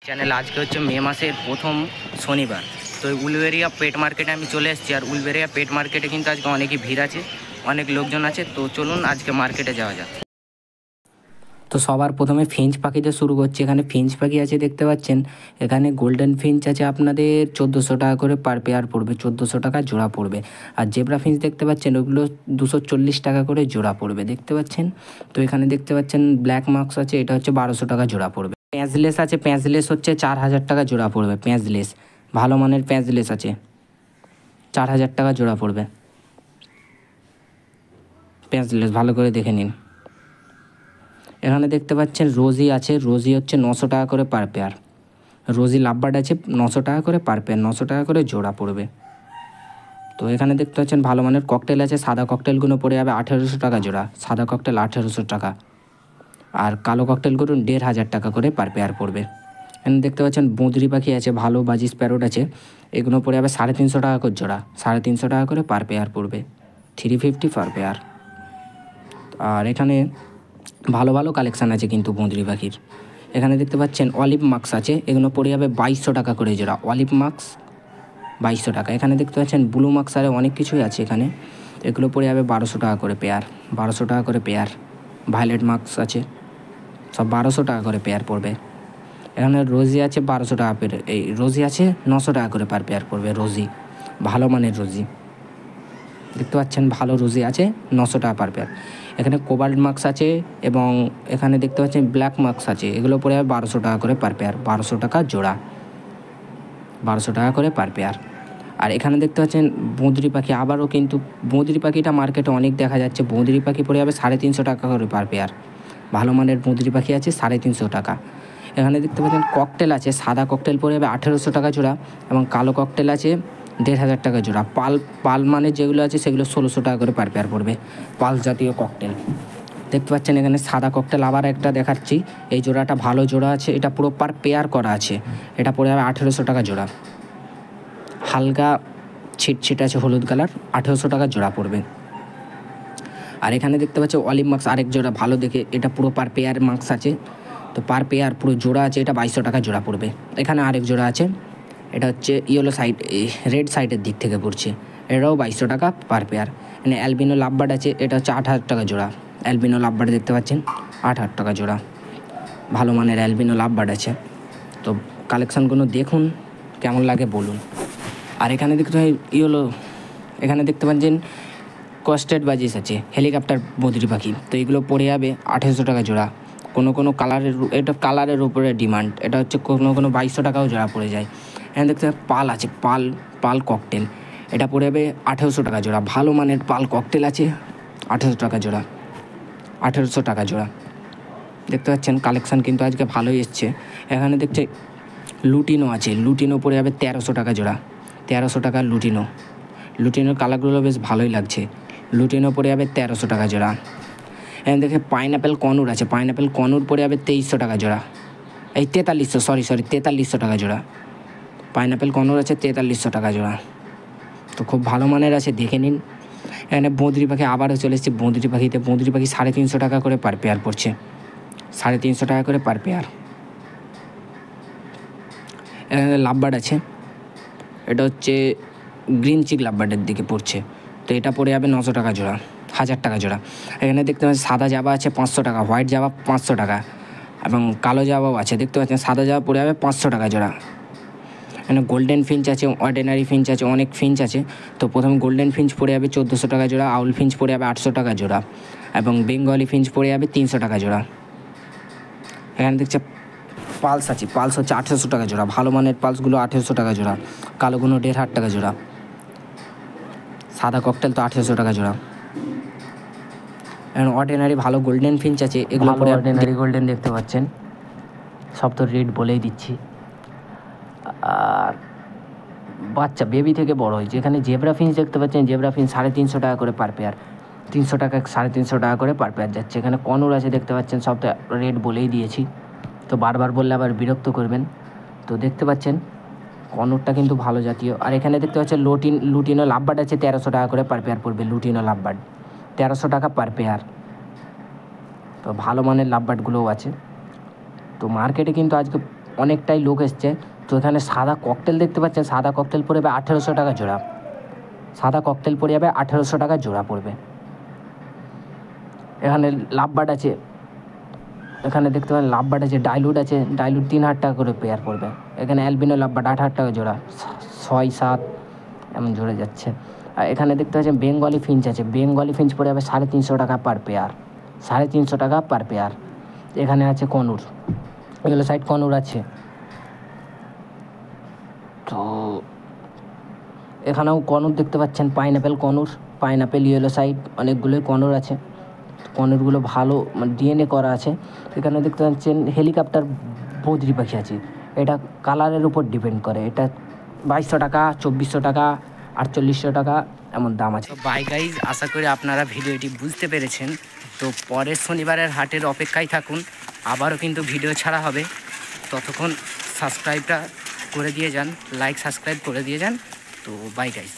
Channel আজকে হচ্ছে মে মাসের প্রথম শনিবার। তো উলুবেড়িয়া পেট মার্কেটে আমি চলে এসেছি। আর উলুবেড়িয়া পেট মার্কেটে কিন্তু আজকে অনেকই ভিড় আছে, অনেক লোকজন আছে। তো চলুন আজকে মার্কেটে যাওয়া যাক। তো সবার প্রথমে ফিঞ্চ পাখিতে শুরু করছি। এখানে ফিঞ্চ পাখি আছে দেখতে পাচ্ছেন। এখানে গোল্ডেন ফিঞ্চ আছে আপনাদের 1400 টাকা করে পার পেয়ার পড়বে, 1400 টাকা জোড়া পড়বে। আর জেব্রা ফিঞ্চ দেখতে পাচ্ছেন ওগুলো 240 টাকা করে জোড়া পড়বে দেখতে পাচ্ছেন। তো এখানে দেখতে পাচ্ছেন ব্ল্যাক মার্কস আছে, এটা হচ্ছে 1200 টাকা জোড়া পড়বে। প্যাঁচলেস আছে, প্যাঁচলেস হচ্ছে 4000 টাকা জোড়া পড়বে। প্যাঁচলেস ভালো মানের প্যাঁচলেস আছে, 4000 টাকা জোড়া পড়বে। প্যাঁচলেস ভালো করে দেখে নিন। এখানে দেখতে পাচ্ছেন রোজি আছে, রোজি হচ্ছে 900 টাকা করে পার পেয়ার। রোজি লাভবার্ড আছে 900 টাকা করে পার পেয়ার, 900 টাকা করে জোড়া পড়বে। তো এখানে দেখতে পাচ্ছেন ভালো মানের ককটেল আছে, সাদা ককটেলগুলো পড়ে যাবে 1800 টাকা জোড়া, সাদা ককটেল 1800 টাকা। আর কালো ককটেলগুলো 1500 টাকা করে পার পেয়ার পড়বে। এখানে দেখতে পাচ্ছেন বদ্রি পাখি আছে, ভালো বাজি স্প্যারোট আছে, এগুলো পড়ে যাবে 350 টাকা করে জোড়া, 350 টাকা করে পার পেয়ার পড়বে, 350 পার পেয়ার। আর এখানে ভালো ভালো কালেকশান আছে কিন্তু বদ্রি পাখির। এখানে দেখতে পাচ্ছেন অলিভ মার্কস আছে, এগুলো পড়ে যাবে 2200 টাকা করে জোড়া, অলিভ মার্কস 2200 টাকা। এখানে দেখতে পাচ্ছেন ব্লু মার্কস আরে অনেক কিছুই আছে এখানে, এগুলো পড়ে যাবে 1200 টাকা করে পেয়ার, 1200 টাকা করে পেয়ার। ভায়োলেট মার্কস আছে, সব 1200 টাকা করে পেয়ার পড়বে। এখানে রোজি আছে 1200 টাকা পেয়ার, এই রোজি আছে 900 টাকা করে পার পেয়ার পড়বে। রোজি ভালো মানের রোজি দেখতে পাচ্ছেন, ভালো রোজি আছে 900 টাকা পার পেয়ার। এখানে কোবাল্ট মার্কস আছে এবং এখানে দেখতে পাচ্ছেন ব্ল্যাক মার্কস আছে, এগুলো পড়ে যাবে 1200 টাকা করে পার পেয়ার, 1200 টাকা জোড়া, 1200 টাকা করে পার পেয়ার। আর এখানে দেখতে পাচ্ছেন বদ্রি পাখি, আবারও কিন্তু বদ্রি পাখিটা মার্কেটে অনেক দেখা যাচ্ছে। বদ্রি পাখি পড়ে যাবে 350 টাকা করে পার পেয়ার, ভালো মানের বদ্রি পাখি আছে 350 টাকা। এখানে দেখতে পাচ্ছেন ককটেল আছে, সাদা ককটেল পড়ে যাবে 1800 টাকা জোড়া এবং কালো ককটেল আছে 1500 টাকা জোড়া। পাল মানে যেগুলো আছে সেগুলো 1600 টাকা করে পার পেয়ার পড়বে, পাল জাতীয় ককটেল দেখতে পাচ্ছেন। এখানে সাদা ককটেল আবার একটা দেখাচ্ছি, এই জোড়াটা ভালো জোড়া আছে, এটা পুরো পার পেয়ার করা আছে, এটা পড়ে যাবে 1800 টাকা জোড়া। হালকা ছিটছিট আছে হলুদ কালার, 1800 টাকা জোড়া পড়বে। আর এখানে দেখতে পাচ্ছি অলিভ মার্কস আরেক জোড়া ভালো দেখে, এটা পুরো পার পেয়ার মার্কস আছে, তো পার পেয়ার পুরো জোড়া আছে, এটা 2200 টাকা জোড়া পড়বে। এখানে আরেক জোড়া আছে, এটা হচ্ছে ইয়েলো সাইড, রেড সাইডের দিক থেকে পড়ছে, এটাও 2200 টাকা পার পেয়ার। এখানে অ্যালবিনো লাভবার্ড আছে, এটা হচ্ছে 8000 টাকা জোড়া। অ্যালবিনো লাভবার্ড দেখতে পাচ্ছেন 8000 টাকা জোড়া, ভালো মানের অ্যালবিনো লাভবার্ড আছে। তো কালেকশানগুলো দেখুন কেমন লাগে বলুন। আর এখানে দেখতে হয় ইয়েলো, এখানে দেখতে পাচ্ছেন কস্টেড বাজিস আছে, হেলিকপ্টার বদ্রি পাখি, তো এগুলো পড়ে যাবে 1800 টাকা জোড়া। কোনো কালারের, এটা কালারের উপরে ডিমান্ড, এটা হচ্ছে কোনো 2200 টাকাও জোড়া পড়ে যায়। এখানে দেখতে পাল আছে, পাল ককটেল, এটা পড়ে যাবে 1800 টাকা জোড়া, ভালো মানের পাল ককটেল আছে 1800 টাকা জোড়া, 1800 টাকা জোড়া দেখতে পাচ্ছেন। কালেকশান কিন্তু আজকে ভালোই এসছে। এখানে দেখছে লুটিনো আছে, লুটিনো পড়ে যাবে 1300 টাকা জোড়া, 1300 টাকা লুটিনোর কালারগুলো বেশ ভালোই লাগছে, লুটিনো পড়ে যাবে 1300 টাকা জোড়া। এখানে দেখে পাইনঅ্যাপেল কনুর আছে, পাইনঅ্যাপেল কনুর পড়ে যাবে 2300 টাকা জোড়া, এই 4300 টাকা জোড়া। পাইনঅ্যাপেল কনুর আছে 4300 টাকা জোড়া, তো খুব ভালো মানের আছে, দেখে নিন। এখানে বদ্রি পাখি আবারও চলে এসেছে, বদ্রি পাখি 350 টাকা করে পার পেয়ার পড়ছে, 350 টাকা করে পার পেয়ার। এখানে লাভবার্ড আছে, এটা হচ্ছে গ্রিন চিক লাভবার্ডের দিকে পড়ছে, তো এটা পড়ে যাবে 900 টাকা জোড়া, 1000 টাকা জোড়া। এখানে দেখতে পাচ্ছেন সাদা জাবা আছে 500 টাকা, হোয়াইট জাবা 500 টাকা এবং কালো জাবাও আছে দেখতে পাচ্ছেন, সাদা জাবা পড়ে যাবে 500 টাকা জোড়া। এখানে গোল্ডেন ফিঞ্চ আছে, অর্ডিনারি ফিঞ্চ আছে, অনেক ফিঞ্চ আছে। তো প্রথম গোল্ডেন ফিঞ্চ পড়ে যাবে 1400 টাকা জোড়া, আউল ফিঞ্চ পড়ে যাবে 800 টাকা জোড়া এবং বেঙ্গলি ফিঞ্চ পড়ে যাবে 300 টাকা জোড়া। এখানে দেখছে পালস আছে, পালস হচ্ছে 1800 টাকা জোড়া, ভালো মানের পালসগুলো 1800 টাকা জোড়া, কালোগুলো 1500 টাকা জোড়া। সাদা ককটেল তো 1800 টাকা জোড়া। এখন অর্ডিনারি ভালো গোল্ডেন ফিঞ্চ আছে, এগুলো পরে অর্ডিনারি গোল্ডেন দেখতে পাচ্ছেন, সব তো রেট বলেই দিচ্ছি। আর বাচ্চা বেবি থেকে বড় হয়েছে। এখানে জেব্রা ফিঞ্চ দেখতে পাচ্ছেন, জেব্রা ফিঞ্চ 350 টাকা করে পার পেয়ার, 300 টাকা 350 টাকা করে পার পেয়ার যাচ্ছে। এখানে কনুর আছে দেখতে পাচ্ছেন, সব তো রেট বলেই দিয়েছি, তো বারবার বললে আবার বিরক্ত করবেন। তো দেখতে পাচ্ছেন কনুরটা কিন্তু ভালো জাতীয়। আর এখানে দেখতে পাচ্ছেন লুটিনো লাভবার্ড আছে 1300 টাকা করে পার পেয়ার পড়বে, লুটিনো লাভবার্ড 1300 টাকা পার পেয়ার, তো ভালো মানের লাভবার্ডগুলোও আছে। তো মার্কেটে কিন্তু আজকে অনেকটাই লোক এসছে। তো এখানে সাদা ককটেল দেখতে পাচ্ছেন, সাদা ককটেল পড়ে যাবে 1800 টাকা জোড়া। সাদা ককটেল পড়ে যাবে 1800 টাকা জোড়া পড়বে। এখানে লাভবার্ড আছে, এখানে দেখতে পারেন লাভবার্ড আছে, ডাইলুট আছে, ডাইলুট 3000 টাকা করে পেয়ার পড়বে। এখানে অ্যালবিনো লাভবার্ড 8000 টাকা জোড়া, 6-7 এমন জোড়া যাচ্ছে। আর এখানে দেখতে পাচ্ছেন বেঙ্গলি ফিঞ্চ আছে, বেঙ্গলি ফিঞ্চ পড়ে যাবে 350 টাকা পার পেয়ার, 350 টাকা পার পেয়ার। এখানে আছে কনুর, এগুলো সাইড কনুর আছে। তো এখানেও কনুর দেখতে পাচ্ছেন, pineapple conure, pineapple yellow side, অনেকগুলোই কনুর আছে। কনুরগুলো ভালো মানে ডিএনএ করা আছে। এখানে দেখতে পাচ্ছেন হেলিকপ্টার বদ্রি পাখি আছে, এটা কালারের উপর ডিপেন্ড করে, এটা 2200 টাকা, 2400 টাকা, 4800 টাকা এমন দাম আছে। বাই গাইজ, আশা করি আপনারা ভিডিওটি বুঝতে পেরেছেন। তো পরের শনিবারের হাটের অপেক্ষায় থাকুন, আবারও কিন্তু ভিডিও ছাড়া হবে। ততক্ষণ সাবস্ক্রাইবটা করে দিয়ে যান, লাইক সাবস্ক্রাইব করে দিয়ে যান। তো বাই গাইজ।